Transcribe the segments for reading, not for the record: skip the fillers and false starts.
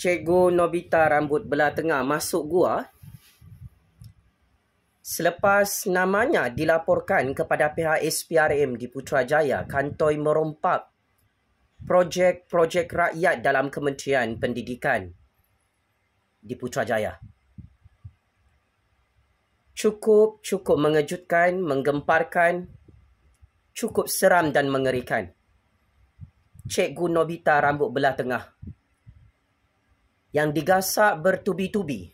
Cikgu Nobita rambut belah tengah masuk gua selepas namanya dilaporkan kepada pihak SPRM di Putrajaya kantoi merompak projek-projek rakyat dalam Kementerian Pendidikan di Putrajaya. Cukup mengejutkan, menggemparkan, cukup seram dan mengerikan. Cikgu Nobita rambut belah tengah yang digasak bertubi-tubi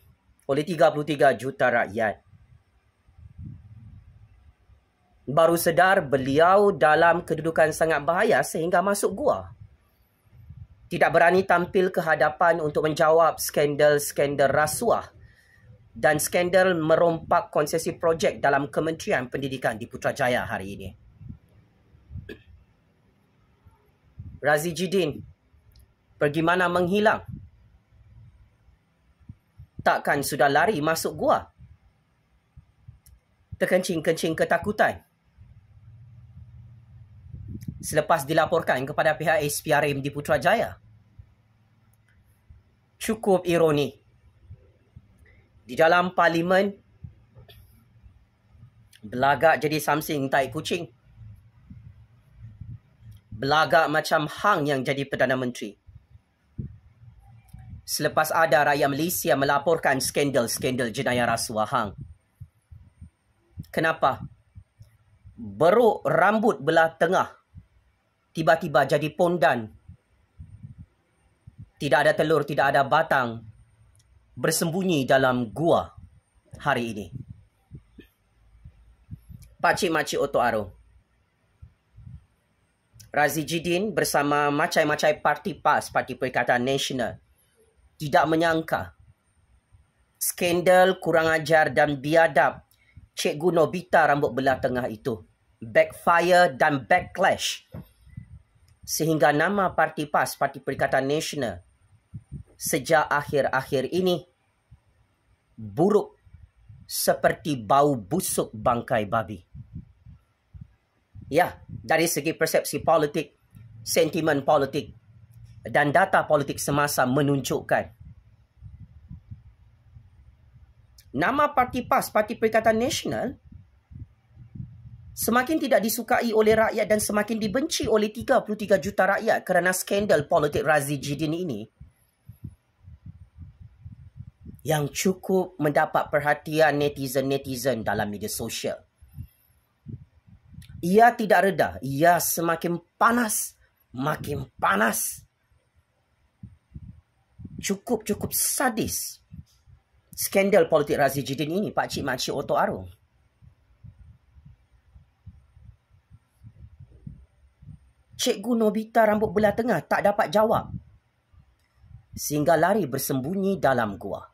oleh 33 juta rakyat. Baru sedar beliau dalam kedudukan sangat bahaya sehingga masuk gua. Tidak berani tampil ke hadapan untuk menjawab skandal-skandal rasuah dan skandal merompak konsesi projek dalam Kementerian Pendidikan di Putrajaya hari ini. Razi Jidin pergi mana menghilang? Takkan sudah lari masuk gua? Terkencing-kencing ketakutan selepas dilaporkan kepada pihak SPRM di Putrajaya. Cukup ironi. Di dalam parlimen, belagak jadi samsing tai kucing. Belagak macam hang yang jadi Perdana Menteri. Selepas ada rakyat Malaysia melaporkan skandal-skandal jenayah rasuah hang. Kenapa? Beruk rambut belah tengah tiba-tiba jadi pondan. Tidak ada telur, tidak ada batang, bersembunyi dalam gua hari ini. Pakcik-makcik Otok Arong, Razi Jidin bersama macai-macai parti PAS, Parti Perikatan Nasional, tidak menyangka skandal kurang ajar dan biadab Cikgu Nobita rambut belah tengah itu backfire dan backlash sehingga nama parti PAS, Parti Perikatan Nasional, sejak akhir-akhir ini buruk seperti bau busuk bangkai babi. Ya, dari segi persepsi politik, sentimen politik dan data politik semasa menunjukkan nama parti PAS, Parti Perikatan Nasional, semakin tidak disukai oleh rakyat dan semakin dibenci oleh 33 juta rakyat kerana skandal politik Razi Jidin ini yang cukup mendapat perhatian netizen-netizen dalam media sosial. Ia tidak reda, ia semakin panas, makin panas. Cukup sadis skandal politik Razi Jidin ini, pakcik-makcik Otok Arong. Cikgu Nobita rambut belah tengah tak dapat jawab sehingga lari bersembunyi dalam gua.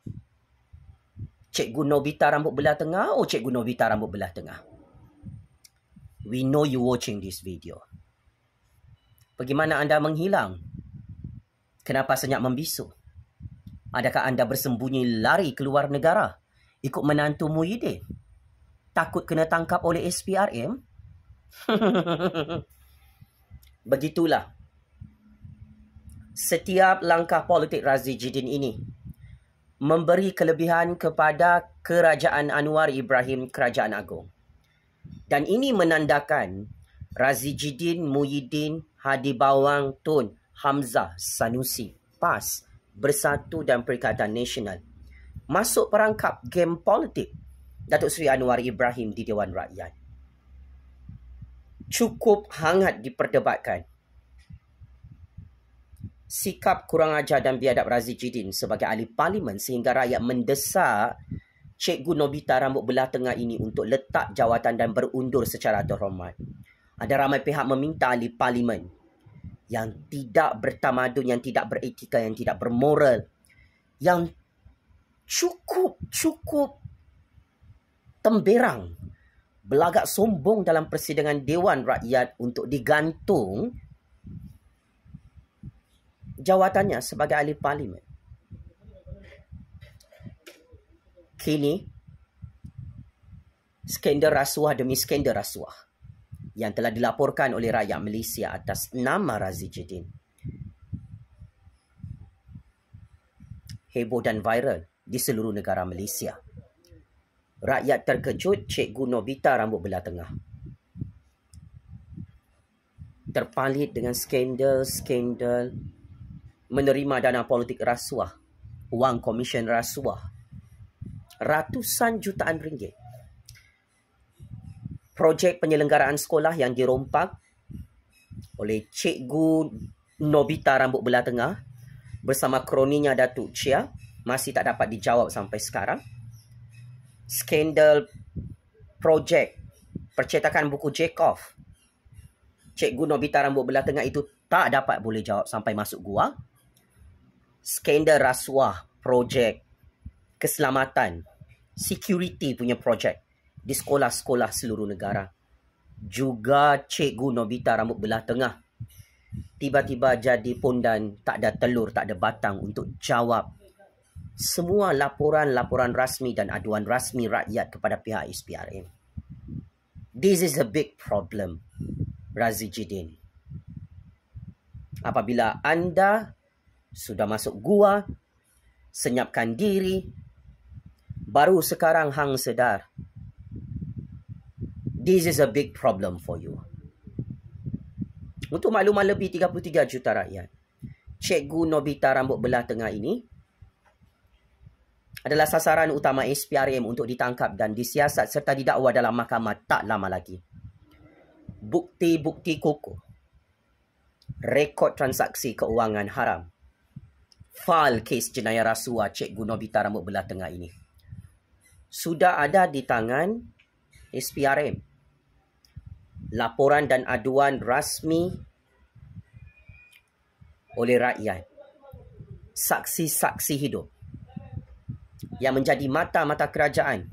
Cikgu Nobita rambut belah tengah, oh Cikgu Nobita rambut belah tengah. We know you watching this video. Bagaimana anda menghilang? Kenapa senyap membisu? Adakah anda bersembunyi lari keluar negara? Ikut menantu Muhyiddin? Takut kena tangkap oleh SPRM? Begitulah. Setiap langkah politik Razi Jidin ini memberi kelebihan kepada Kerajaan Anwar Ibrahim Kerajaan Agong. Dan ini menandakan Razi Jidin, Muhyiddin, Hadi Bawang, Tun, Hamzah, Sanusi, PAS, Bersatu dan Perikatan Nasional masuk perangkap game politik Datuk Seri Anwar Ibrahim di Dewan Rakyat. Cukup hangat diperdebatkan sikap kurang ajar dan biadab Razi Jidin sebagai ahli parlimen sehingga rakyat mendesak Cikgu Nobita rambut belah tengah ini untuk letak jawatan dan berundur secara terhormat. Ada ramai pihak meminta ahli parlimen yang tidak bertamadun, yang tidak beretika, yang tidak bermoral, yang cukup temberang, belagak sombong dalam persidangan Dewan Rakyat untuk digantung jawatannya sebagai ahli parlimen. Kini, skandal rasuah demi skandal rasuah yang telah dilaporkan oleh rakyat Malaysia atas nama Razi Jidin heboh dan viral di seluruh negara Malaysia. Rakyat terkejut Cikgu Nobita rambut belah tengah. Terpalit dengan skandal menerima dana politik rasuah, wang komisen rasuah, ratusan jutaan ringgit. Projek penyelenggaraan sekolah yang dirompak oleh Cikgu Nobita rambut belah tengah bersama kroninya Datuk Chia masih tak dapat dijawab sampai sekarang. Skandal projek percetakan buku Chekhov Cikgu Nobita rambut belah tengah itu tak dapat boleh jawab sampai masuk gua. Skandal rasuah projek keselamatan security punya projek di sekolah-sekolah seluruh negara. Juga Cikgu Nobita rambut belah tengah tiba-tiba jadi pondan, tak ada telur, tak ada batang untuk jawab semua laporan-laporan rasmi dan aduan rasmi rakyat kepada pihak SPRM. This is a big problem, Razi Jidin. Apabila anda sudah masuk gua, senyapkan diri, baru sekarang hang sedar, this is a big problem for you. Untuk makluman lebih 33 juta rakyat, Cikgu Nobita rambut belah tengah ini adalah sasaran utama SPRM untuk ditangkap dan disiasat serta didakwa dalam mahkamah tak lama lagi. Bukti-bukti kukuh, rekod transaksi keuangan haram, fail kes jenayah rasuah Cikgu Nobita rambut belah tengah ini sudah ada di tangan SPRM. Laporan dan aduan rasmi oleh rakyat, saksi-saksi hidup yang menjadi mata-mata kerajaan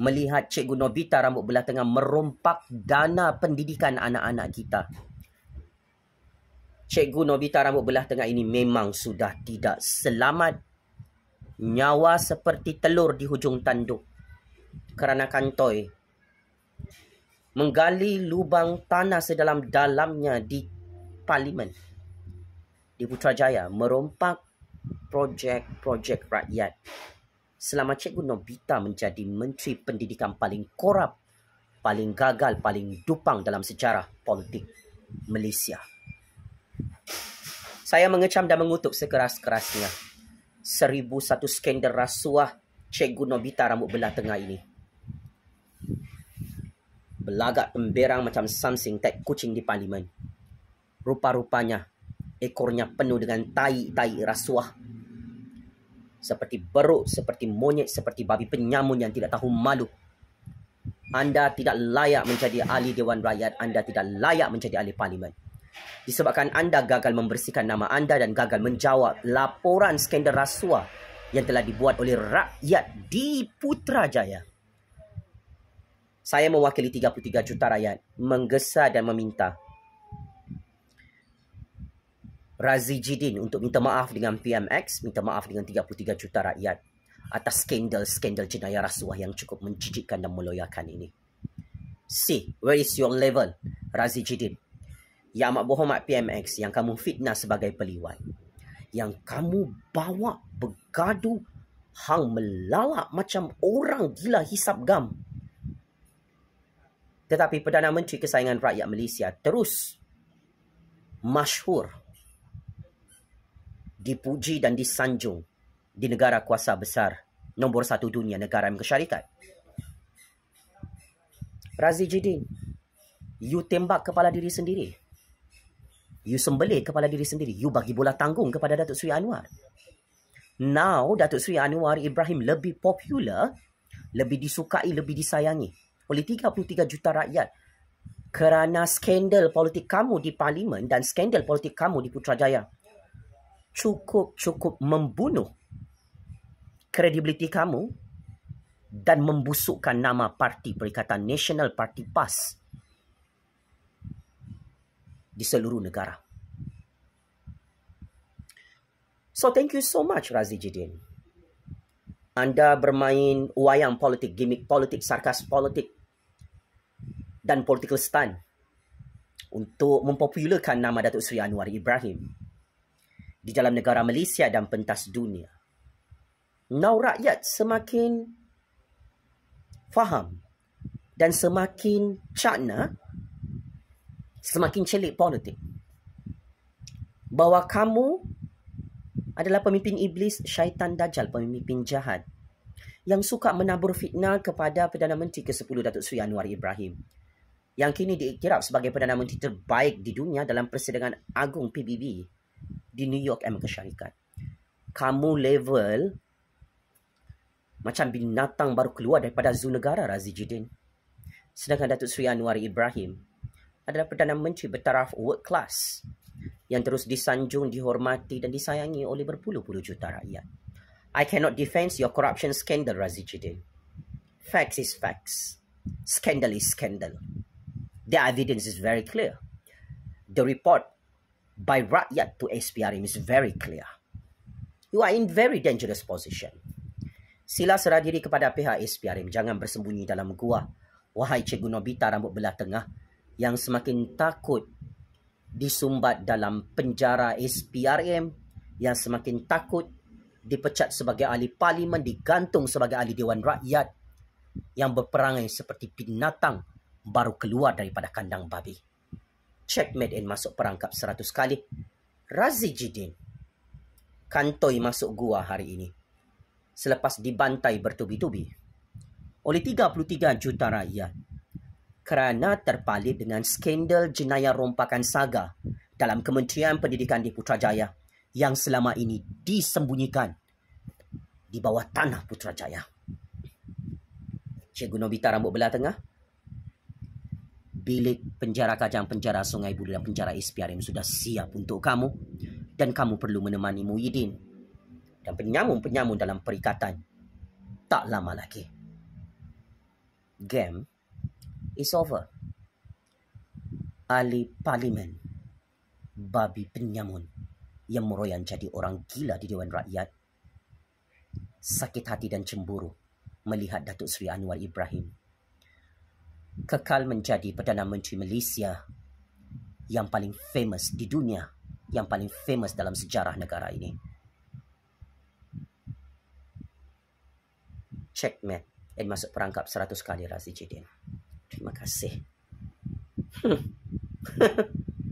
melihat Cikgu Nobita rambut belah tengah merompak dana pendidikan anak-anak kita. Cikgu Nobita rambut belah tengah ini memang sudah tidak selamat. Nyawa seperti telur di hujung tanduk kerana kantoi menggali lubang tanah sedalam-dalamnya di Parlimen di Putrajaya, merompak projek-projek rakyat. Selama Cikgu Nobita menjadi Menteri Pendidikan paling korup, paling gagal, paling dupang dalam sejarah politik Malaysia. Saya mengecam dan mengutuk sekeras-kerasnya 1001 skandal rasuah Cikgu Nobita rambut belah tengah ini. Belagak temberang macam something tek kucing di Parlimen. Rupa-rupanya ekornya penuh dengan tai-tai rasuah. Seperti beruk, seperti monyet, seperti babi penyamun yang tidak tahu malu. Anda tidak layak menjadi ahli Dewan Rakyat. Anda tidak layak menjadi ahli Parlimen. Disebabkan anda gagal membersihkan nama anda dan gagal menjawab laporan skandal rasuah yang telah dibuat oleh rakyat di Putrajaya. Saya mewakili 33 juta rakyat menggesa dan meminta Razi Jidin untuk minta maaf dengan PMX, minta maaf dengan 33 juta rakyat atas skandal-skandal jenayah rasuah yang cukup menjijikkan dan meloyakan ini. See, where is your level, Razi Jidin? Yang amat berhormat PMX, yang kamu fitnah sebagai peliwan, yang kamu bawa bergaduh, hang melalak macam orang gila hisap gam. Tetapi Perdana Menteri kesayangan rakyat Malaysia terus masyhur, dipuji dan disanjung di negara kuasa besar nombor 1 dunia, negara Amerika Syarikat. Razi Jidin, you tembak kepala diri sendiri. You sembelih kepala diri sendiri. You bagi bola tanggung kepada Datuk Seri Anwar. Now, Datuk Seri Anwar Ibrahim lebih popular, lebih disukai, lebih disayangi oleh 33 juta rakyat kerana skandal politik kamu di Parlimen dan skandal politik kamu di Putrajaya cukup membunuh kredibiliti kamu dan membusukkan nama parti Perikatan Nasional, Parti PAS di seluruh negara. So thank you so much, Razi Jidin. Anda bermain wayang politik, gimmick politik, sarkas politik dan political stunt untuk mempopularkan nama Datuk Seri Anwar Ibrahim di dalam negara Malaysia dan pentas dunia. Now rakyat semakin faham dan semakin cakna, semakin celik politik, bahawa kamu adalah pemimpin iblis, syaitan dajjal, pemimpin jahat yang suka menabur fitnah kepada Perdana Menteri ke-10 Datuk Seri Anwar Ibrahim, yang kini diiktiraf sebagai Perdana Menteri terbaik di dunia dalam persidangan agung PBB di New York, Amerika Syarikat. Kamu level macam binatang baru keluar daripada zoo negara, Razi Jidin. Sedangkan Datuk Seri Anwar Ibrahim adalah Perdana Menteri bertaraf world class yang terus disanjung, dihormati dan disayangi oleh berpuluh-puluh juta rakyat. I cannot defend your corruption scandal, Razi Jidin. Facts is facts. Scandal is scandal. The evidence is very clear. The report by rakyat to SPRM is very clear. You are in very dangerous position. Sila serah diri kepada pihak SPRM. Jangan bersembunyi dalam gua. Wahai Cikgu Nobita rambut belah tengah yang semakin takut disumbat dalam penjara SPRM, yang semakin takut dipecat sebagai ahli parlimen, digantung sebagai ahli Dewan Rakyat, yang berperangai seperti binatang baru keluar daripada kandang babi. Checkmate and masuk perangkap 100 kali. Razi Jidin kantoi masuk gua hari ini selepas dibantai bertubi-tubi oleh 33 juta rakyat kerana terpalit dengan skandal jenayah rompakan saga dalam Kementerian Pendidikan di Putrajaya yang selama ini disembunyikan di bawah tanah Putrajaya. Cikgu Nobita rambut belah tengah, bilik penjara Kajang, penjara Sungai Buloh dan penjara SPRM sudah siap untuk kamu, dan kamu perlu menemani Muhyiddin dan penyamun-penyamun dalam perikatan tak lama lagi. Game is over. Ahli parlimen babi penyamun yang meroyan jadi orang gila di Dewan Rakyat sakit hati dan cemburu melihat Datuk Seri Anwar Ibrahim kekal menjadi Perdana Menteri Malaysia yang paling famous di dunia, yang paling famous dalam sejarah negara ini. Checkmate dan masuk perangkap 100 kali, Razi Jidin. Terima kasih.